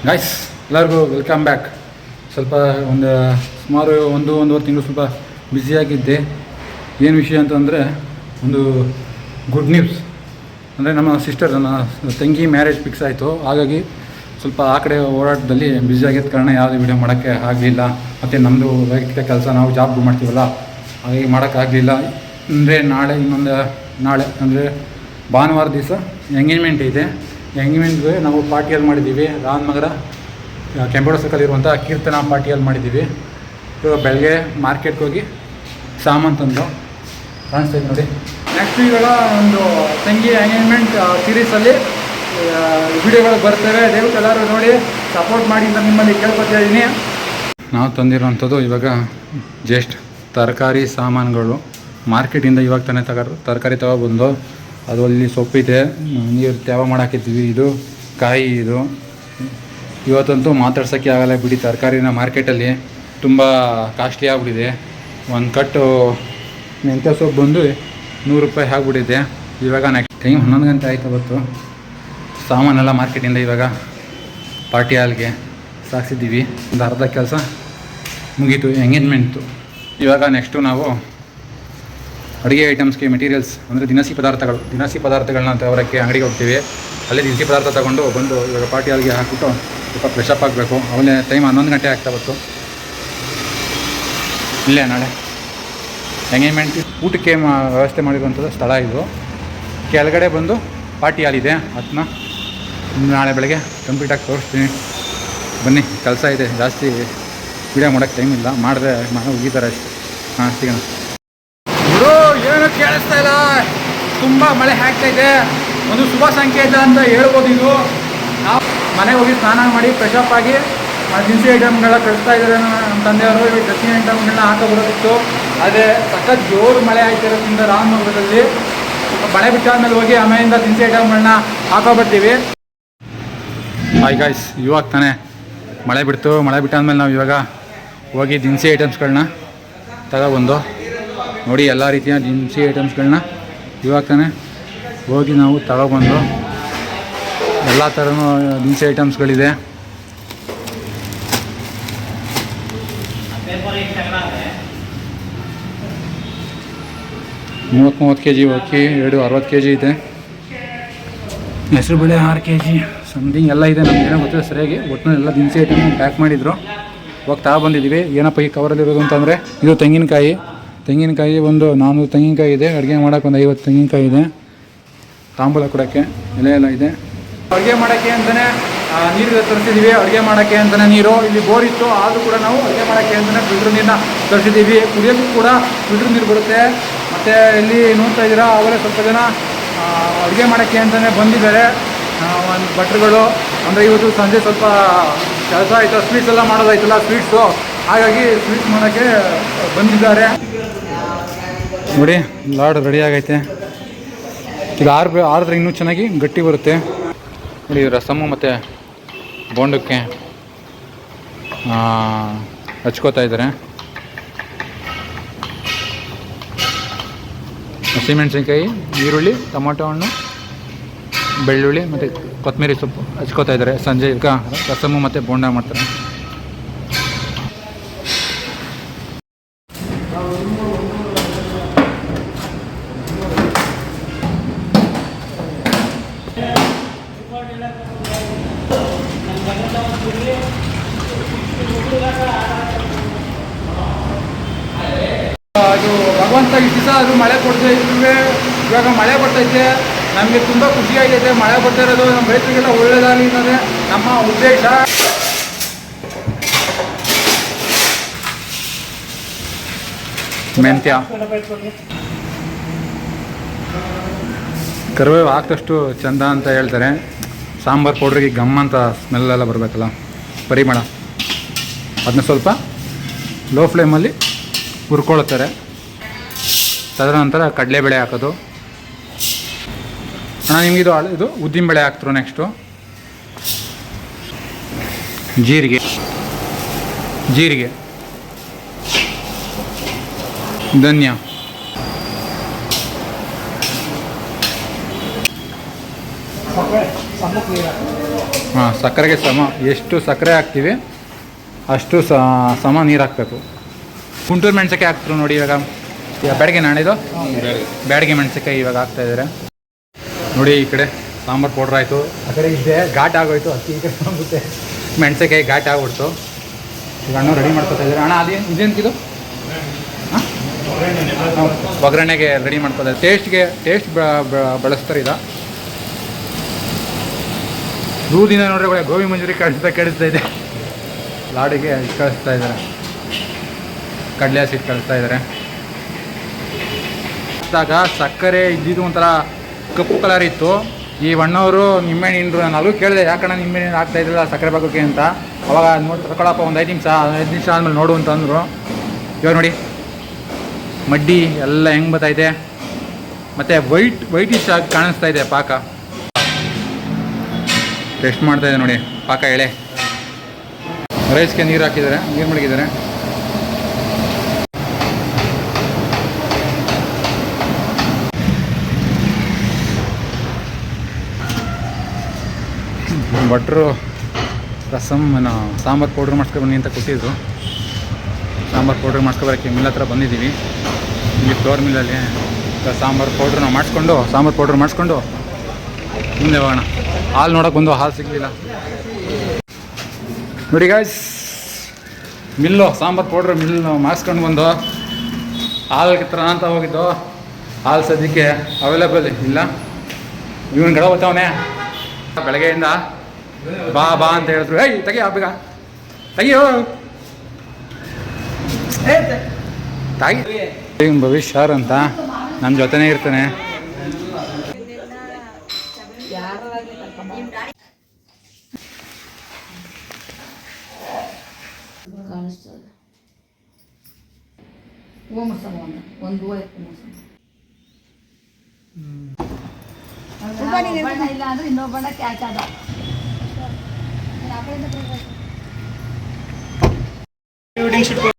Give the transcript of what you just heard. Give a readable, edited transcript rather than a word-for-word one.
Guys ಎಲ್ಲರಿಗೂ welcome back. ಸ್ವಲ್ಪ ಸುಮಾರು ಒಂದೂವರೆ ತಿಂಗಳು ಸ್ವಲ್ಪ ಬ್ಯುಸಿಯಾಗಿದ್ದೆ. ಏನು ವಿಷಯ ಅಂತಂದರೆ ಒಂದು ಗುಡ್ ನ್ಯೂಸ್ ಅಂದರೆ ನಮ್ಮ ಸಿಸ್ಟರ್, ನನ್ನ ತಂಗಿ ಮ್ಯಾರೇಜ್ ಫಿಕ್ಸ್ ಆಯಿತು. ಹಾಗಾಗಿ ಸ್ವಲ್ಪ ಆ ಕಡೆ ಓಡಾಟದಲ್ಲಿ ಬ್ಯುಸಿಯಾಗಿದ್ದ ಕಾರಣ ಯಾವುದೇ ವಿಡಿಯೋ ಮಾಡೋಕ್ಕೆ ಆಗಲಿಲ್ಲ. ಮತ್ತು ನಮ್ಮದು ವೈಯಕ್ತಿಕ ಕೆಲಸ, ನಾವು ಜಾಬ್ ಮಾಡ್ತೀವಲ್ಲ, ಹಾಗಾಗಿ ಮಾಡೋಕ್ಕಾಗಲಿಲ್ಲ. ಅಂದರೆ ನಾಳೆ ಅಂದರೆ ಭಾನುವಾರ ದಿವಸ ಎಂಗೇಜ್ಮೆಂಟ್ ಇದೆ. ಎಂಗೇಜ್ಮೆಂಟ್ಗೆ ನಾವು ಪಾರ್ಟಿಯಲ್ಲಿ ಮಾಡಿದ್ದೀವಿ. ರಾಮನಗರ ಕೆಂಪೇಗೌಡ ಸರ್ಕಲ್ ಇರುವಂಥ ಕೀರ್ತನಾ ಪಾರ್ಟಿಯಲ್ಲಿ ಮಾಡಿದ್ದೀವಿ. ಇವಾಗ ಬೆಳಗ್ಗೆ ಮಾರ್ಕೆಟ್ಗೆ ಹೋಗಿ ಸಾಮಾನು ತಂದು ಕಾಣಿಸ್ತಾ ಇದೆ ನೋಡಿ. ನೆಕ್ಸ್ಟ್ ಇವಾಗ ಒಂದು ತಂಗಿ ಎಂಗೇಜ್ಮೆಂಟ್ ಸೀರೀಸಲ್ಲಿ ವಿಡಿಯೋಗಳು ಬರ್ತವೆ. ದಯವಿಟ್ಟು ಎಲ್ಲರೂ ನೋಡಿ ಸಪೋರ್ಟ್ ಮಾಡಿ ಅಂತ ನಿಮ್ಮಲ್ಲಿ ಕೇಳ್ಕೊತಾ ಇದ್ದೀನಿ. ನಾವು ತಂದಿರೋವಂಥದ್ದು ಇವಾಗ ಜಸ್ಟ್ ತರಕಾರಿ ಸಾಮಾನುಗಳು ಮಾರ್ಕೆಟಿಂದ ಇವಾಗ ತಾನೇ ತರಕಾರಿ ತಗೊಬಂದು, ಅದು ಅಲ್ಲಿ ಸೊಪ್ಪಿದೆ, ನೀರು ತೇವ ಮಾಡಾಕಿದ್ವಿ. ಇದು ಕಾಯಿ, ಇದು ಇವತ್ತಂತೂ ಮಾತಾಡ್ಸೋಕ್ಕೆ ಆಗಲ್ಲ ಬಿಡಿ. ತರಕಾರಿನ ಮಾರ್ಕೆಟಲ್ಲಿ ತುಂಬ ಕಾಸ್ಟ್ಲಿ ಆಗಿಬಿಟ್ಟಿದೆ. ಒಂದು ಕಟ್ಟು ಮೆಂತ್ಯ ಸೊಪ್ಪು ಬಂದು 100 ರೂಪಾಯಿ ಆಗಿಬಿಟ್ಟಿದೆ. ಇವಾಗ ನೆಕ್ಸ್ಟ್ ಟೈಮ್ 11 ಗಂಟೆ ಆಯಿತು. ಅವತ್ತು ಸಾಮಾನೆಲ್ಲ ಮಾರ್ಕೆಟಿಂದ ಇವಾಗ ಪಾರ್ಟಿ ಹಾಲ್ಗೆ ಸಾಗಿಸಿದ್ದೀವಿ. ಒಂದು ಅರ್ಧ ಕೆಲಸ ಮುಗೀತು, ಎಂಗೇಜ್ಮೆಂಟು. ಇವಾಗ ನೆಕ್ಸ್ಟು ನಾವು ಅಡುಗೆ ಐಟಮ್ಸ್ಗೆ ಮೆಟೀರಿಯಲ್ಸ್ ಅಂದರೆ ದಿನಸಿ ಪದಾರ್ಥಗಳನ್ನ ತಗೋರೋಕ್ಕೆ ಅಂಗಡಿಗೆ ಹೋಗ್ತೀವಿ. ಅಲ್ಲೇ ದಿನಸಿ ಪದಾರ್ಥ ತಗೊಂಡು ಬಂದು ಇವಾಗ ಪಾರ್ಟಿ ಹಾಲ್ಗೆ ಹಾಕ್ಬಿಟ್ಟು ಸ್ವಲ್ಪ ಫ್ರೆಶಪ್ ಆಗಬೇಕು. ಅವಲೇ ಟೈಮ್ 11 ಗಂಟೆ ಆಗ್ತಾ ಬಂತು. ಇಲ್ಲೇ ನಾಳೆ ಎಂಗೇಜ್ಮೆಂಟ್ ಊಟಕ್ಕೆ ವ್ಯವಸ್ಥೆ ಮಾಡಿರುವಂಥದ್ದು ಸ್ಥಳ ಇದು. ಕೆಳಗಡೆ ಬಂದು ಪಾರ್ಟಿ ಹಾಲಿದೆ, ಅದನ್ನ ನಾಳೆ ಬೆಳಗ್ಗೆ ಕಂಪ್ಲೀಟಾಗಿ ತೋರಿಸ್ತೀನಿ. ಬನ್ನಿ, ಕೆಲಸ ಇದೆ ಜಾಸ್ತಿ, ವಿಡಿಯೋ ಮಾಡೋಕ್ಕೆ ಟೈಮ್ ಇಲ್ಲ. ಮಾಡಿದ್ರೆ ಮುಗೀತಾರೆ ಅಷ್ಟೇ. ಸಿಗೋಣ. ಏನು ಕೇಳಿಸ್ತಾ ಇಲ್ಲ, ತುಂಬ ಮಳೆ ಆಗ್ತಾ ಇದೆ. ಒಂದು ಶುಭ ಸಂಕೇತ ಅಂತ ಹೇಳ್ಬೋದು ಇದು. ನಾವು ಮನೆಗೆ ಹೋಗಿ ಸ್ನಾನ ಮಾಡಿ ಫ್ರೆಶಪ್ ಆಗಿ ದಿನಸಿ ಐಟಮ್ಗಳನ್ನ ಕಳಿಸ್ತಾ ಇದ್ದಾರೆ ನಮ್ಮ ತಂದೆಯವರು. ಈ ಡ್ರೆಸ್ಸಿಂಗ್ ಐಟಮ್ಗಳನ್ನ ಹಾಕೋಬರೋದಿತ್ತು. ಆದರೆ ಸಖತ್ ಜೋರು ಮಳೆ ಆಗ್ತಿರೋದ್ರಿಂದ ರಾಮನಗರದಲ್ಲಿ ಮಳೆ ಬಿಟ್ಟಾದ್ಮೇಲೆ ಹೋಗಿ ಆಮೇಲಿಂದ ದಿನಸಿ ಐಟಮ್ಗಳನ್ನ ಹಾಕೋಬರ್ತೀವಿ. ಹಾಯ್ ಗಾಯ್ಸ್, ಇವಾಗ ತಾನೇ ಮಳೆ ಬಿಡ್ತು. ಮಳೆ ಬಿಟ್ಟಾದ್ಮೇಲೆ ನಾವು ಇವಾಗ ಹೋಗಿ ದಿನಸಿ ಐಟಮ್ಸ್ಗಳನ್ನ ತಗೊಬಂದು ನೋಡಿ. ಎಲ್ಲ ರೀತಿಯ ದಿನಸಿ ಐಟಮ್ಸ್ಗಳನ್ನ ಇವಾಗ ತಾನೇ ಹೋಗಿ ನಾವು ತಗೊಬಂದು, ಎಲ್ಲ ಥರನೂ ದಿನಸಿ ಐಟಮ್ಸ್ಗಳಿದೆ. 30 kg ಅಕ್ಕಿ, 60 kg ಇದೆ. ಹೆಸರು ಬೇಳೆ 6 kg ಸಮಥಿಂಗ್ ಎಲ್ಲ ಇದೆ. ನಮಗೇನೋ ಗೊತ್ತಿಲ್ಲ ಸರಿಯಾಗಿ. ಒಟ್ಟಿನಲ್ಲಿ ಎಲ್ಲ ದಿನಸಿ ಐಟಮ್ ಪ್ಯಾಕ್ ಮಾಡಿದ್ರು. ಇವಾಗ ತಗೊಬಂದಿದ್ದೀವಿ. ಏನಪ್ಪ ಈ ಕವರಲ್ಲಿರೋದು ಅಂತಂದರೆ, ಇದು ತೆಂಗಿನಕಾಯಿ ಒಂದು 400 ತೆಂಗಿನಕಾಯಿ ಇದೆ. ಅಡುಗೆ ಮಾಡೋಕ್ಕೆ ಒಂದು 50 ತೆಂಗಿನಕಾಯಿ ಇದೆ. ತಾಂಬೂಲ ಕೊಡೋಕ್ಕೆ ಎಲೆ ಎಲ್ಲ ಇದೆ. ಅಡುಗೆ ಮಾಡೋಕ್ಕೆ ಅಂತಲೇ ನೀರು ತರಿಸಿದ್ದೀವಿ. ಅಡುಗೆ ಮಾಡೋಕ್ಕೆ ಅಂತಲೇ ನೀರು ಇಲ್ಲಿ ಬೋರ್ ಇತ್ತು, ಆದರೂ ಕೂಡ ನಾವು ಅಡುಗೆ ಮಾಡೋಕ್ಕೆ ಅಂತಲೇ ಫಿಲ್ಟ್ರ್ ನೀರನ್ನ ತರಿಸಿದ್ದೀವಿ. ಕುಡಿಯೋಕ್ಕೂ ಕೂಡ ಫಿಲ್ಟ್ರ್ ನೀರು ಬರುತ್ತೆ. ಮತ್ತು ಇಲ್ಲಿ ನೋಡ್ತಾ ಇದ್ದೀರಾ, ಅವರೇ ಸ್ವಲ್ಪ ಜನ ಅಡುಗೆ ಮಾಡೋಕ್ಕೆ ಅಂತಲೇ ಬಂದಿದ್ದಾರೆ. ಒಂದು ಭಟ್ರುಗಳು ಅಂದರೆ ಇವತ್ತು ಸಂಜೆ ಸ್ವಲ್ಪ ಕೆಲಸ ಆಯಿತು, ಸ್ವೀಟ್ಸ್ ಎಲ್ಲ ಮಾಡೋದಾಯ್ತಲ್ಲ, ಸ್ವೀಟ್ಸು, ಹಾಗಾಗಿ ಸ್ವೀಟ್ಸ್ ಮಾಡೋಕ್ಕೆ ಬಂದಿದ್ದಾರೆ. ನೋಡಿ, ಲಾಡು ರೆಡಿ ಆಗೈತೆ. ಇದು ಆರಿದ್ರೆ ಇನ್ನೂ ಚೆನ್ನಾಗಿ ಗಟ್ಟಿ ಬರುತ್ತೆ. ನೋಡಿ, ರಸಮ್ಮು ಮತ್ತು ಬೋಂಡಕ್ಕೆ ಹಚ್ಕೋತಾ ಇದ್ದಾರೆ. ಹಸಿಮೆಣಸಿನ್ಕಾಯಿ, ಈರುಳ್ಳಿ, ಟೊಮೊಟೊ ಹಣ್ಣು, ಬೆಳ್ಳುಳ್ಳಿ ಮತ್ತು ಕೊತ್ತಂಬರಿ ಸೊಪ್ಪು ಹಚ್ಕೋತಾ ಇದ್ದಾರೆ. ಸಂಜೆ ಈಗ ರಸಮ್ಮು ಮತ್ತು ಬೋಂಡ ಮಾಡ್ತಾರೆ. ಅದು ಭಗವಂತ ಇಷ್ಟು ದಿವಸ ಅದು ಮಳೆ ಕೊಡ್ತಾ ಇದ್ವಿ. ಇವಾಗ ಮಳೆ ಬರ್ತೈತೆ, ನಮಗೆ ತುಂಬ ಖುಷಿಯಾಗೈತೆ. ಮಳೆ ಬರ್ತಾ ಇರೋದು ನಮ್ಮ ರೈತರಿಗೆಲ್ಲ ಒಳ್ಳೆಯದಾಗಲಿ ಅನ್ನೋದೇ ನಮ್ಮ ಉದ್ದೇಶ. ಮೆಂತ್ಯ ಕರಿಬೇವು ಹಾಕಿದಷ್ಟು ಚಂದ ಅಂತ ಹೇಳ್ತಾರೆ. ಸಾಂಬಾರು ಪೌಡ್ರಿಗೆ ಗಮ್ ಅಂತ ಸ್ಮೆಲ್ಲೆಲ್ಲ ಬರಬೇಕಲ್ಲ, ಪರಿಮಳ. ಅದನ್ನ ಸ್ವಲ್ಪ ಲೋ ಫ್ಲೇಮಲ್ಲಿ ಹುರ್ಕೊಳ್ತಾರೆ. ತದನಂತರ ಕಡಲೆಬೇಳೆ ಹಾಕೋದು. ನಿಮಗಿದು ಇದು ಉದ್ದಿನಬೇಳೆ ಹಾಕ್ತರು. ನೆಕ್ಸ್ಟು ಜೀರಿಗೆ, ಧನ್ಯ, ಹಾಂ, ಸಕ್ಕರೆಗೆ ಸಮ ಎಷ್ಟು ಸಕ್ಕರೆ ಹಾಕ್ತೀವಿ ಅಷ್ಟು ಸಮ ನೀರು ಹಾಕಬೇಕು. ಗುಂಟೂರು ಮೆಣಸಿನ್ಕಾಯಿ ಹಾಕ್ತರು ನೋಡಿ ಇವಾಗ ಬ್ಯಾಡಿಗೆ ನಾಣಿದು ಬ್ಯಾಡಿಗೆ ಮೆಣಸಿನ್ಕಾಯಿ ಇವಾಗ ಹಾಕ್ತಾಯಿದ್ದಾರೆ ನೋಡಿ. ಈ ಕಡೆ ಸಾಂಬಾರು ಪೌಡ್ರ್ ಆಯಿತು, ಆ ಕಡೆ ಇದ್ದೆ ಘಾಟ್ ಆಗೋಯ್ತು, ಅಕ್ಕಿ ಈ ಕಡೆ ಹೋಗುತ್ತೆ ಮೆಣಸಿನ್ಕಾಯಿ ಘಾಟ್ ಆಗ್ಬಿಡ್ತು. ಈಗ ಅಣ್ಣ ರೆಡಿ ಮಾಡ್ಕೊತಾ ಇದ್ದಾರೆ. ಅಣ್ಣ ಇದೇನಿದು ಹಾಂ, ಒಗ್ಗರಣೆಗೆ ರೆಡಿ ಮಾಡ್ಕೊತಾರೆ. ಟೇಸ್ಟ್ ಬಳಸ್ತಾರೆ ಇದು. ದೂರದಿಂದ ನೋಡ್ರಿ ಒಳ್ಳೆ ಗೋಬಿ ಮಂಚೂರಿ ಕಳಿಸ್ತಾ ಇದೆ. ಲಾಡಿಗೆ ಕಳಿಸ್ತಾ ಇದ್ದಾರೆ, ಕಡಲೆ ಹಸಿ ಕಳಿಸ್ತಾ ಇದ್ದಾರೆ. ಸಕ್ಕರೆ ಇದ್ದಿದ್ದು ಒಂಥರ ಕಪ್ಪು ಕಲರ್ ಇತ್ತು. ಈ ಅಣ್ಣವರು ನಿಂಬೆಹಣ್ಣು ಹಿಂಡ್ರು. ನಾನು ಕೇಳಿದೆ ಯಾಕಣ್ಣ ನಿಂಬೆಹಣ್ಣು ಹಾಕ್ತಾ ಇದ್ದಿಲ್ಲ ಸಕ್ಕರೆ ಬಾಕೋಕ್ಕೆ ಅಂತ. ಅವಾಗ ನೋಡಿ ತಗೊಳಪ್ಪ ಒಂದು 5 ನಿಮಿಷ ಆದಮೇಲೆ ನೋಡು ಅಂತ ಅಂದರು. ಇವಾಗ ನೋಡಿ ಮಡ್ಡಿ ಎಲ್ಲ ಹೆಂಗೆ ಬರ್ತಾಯಿದೆ, ಮತ್ತು ವೈಟಿಶ್ ಆಗಿ ಕಾಣಿಸ್ತಾ ಇದೆ ಪಾಕ. ಟೆಸ್ಟ್ ಮಾಡ್ತಾಯಿದೆ ನೋಡಿ ಪಾಕ ಎಳೆ. ರೈಸ್ಗೆ ನೀರು ಹಾಕಿದ್ದಾರೆ, ನೀರು ಮಡಗಿದ್ದಾರೆ. ಭಟ್ರು ಸಾಂಬಾರು ಪೌಡ್ರ್ ಮಾಡ್ಸ್ಕೊಬನ್ನಿ ಅಂತ ಕೊಟ್ಟಿದ್ರು. ಸಾಂಬಾರು ಪೌಡ್ರ್ ಮಾಡ್ಕೊಬರೋಕ್ಕೆ ಮಿಲ್ ಹತ್ರ ಬಂದಿದ್ದೀವಿ. ಇಲ್ಲಿ ಫ್ಲೋರ್ ಮಿಲ್ಲಲ್ಲಿ ಸಾಂಬಾರು ಪೌಡ್ರ್ ಮಾಡಿಸ್ಕೊಂಡು ಮುಂದೆ ಹೋಗೋಣ. ಹಾಲು ನೋಡೋಕೆ ಬಂದು ಹಾಲು ಸಿಗಲಿಲ್ಲ ನೋಡಿ ಗಾಯ್ಸ್. ಸಾಂಬಾರು ಪೌಡ್ರ್ ಮಾಡಿಸ್ಕೊಂಡು ಬಂದು ಹಾಲು ಹತ್ರ ಅಂತ ಹೋಗಿದ್ದು. ಹಾಲು ಸದ್ಯಕ್ಕೆ ಅವೈಲೇಬಲ್ ಇಲ್ಲ. ಇವನು ಗಡ ಬರ್ತಾವನೆ ಬೆಳಗ್ಗೆಯಿಂದ. ಬಾ ಅಂತ ಹೇಳಿದ್ರು. ತೆಗಿಯೋ ಬೇಗ ತೆಗಿಯೋ ಭವಿಷ್ಯ ಅಂತ ನಮ್ಮ ಜೊತೆನೇ ಇರ್ತಾನೆ. ಇಲ್ಲ ಅಂದ್ರೆ ಇನ್ನೊಬ್ಬ ಕ್ಯಾಚ್ ಆದ.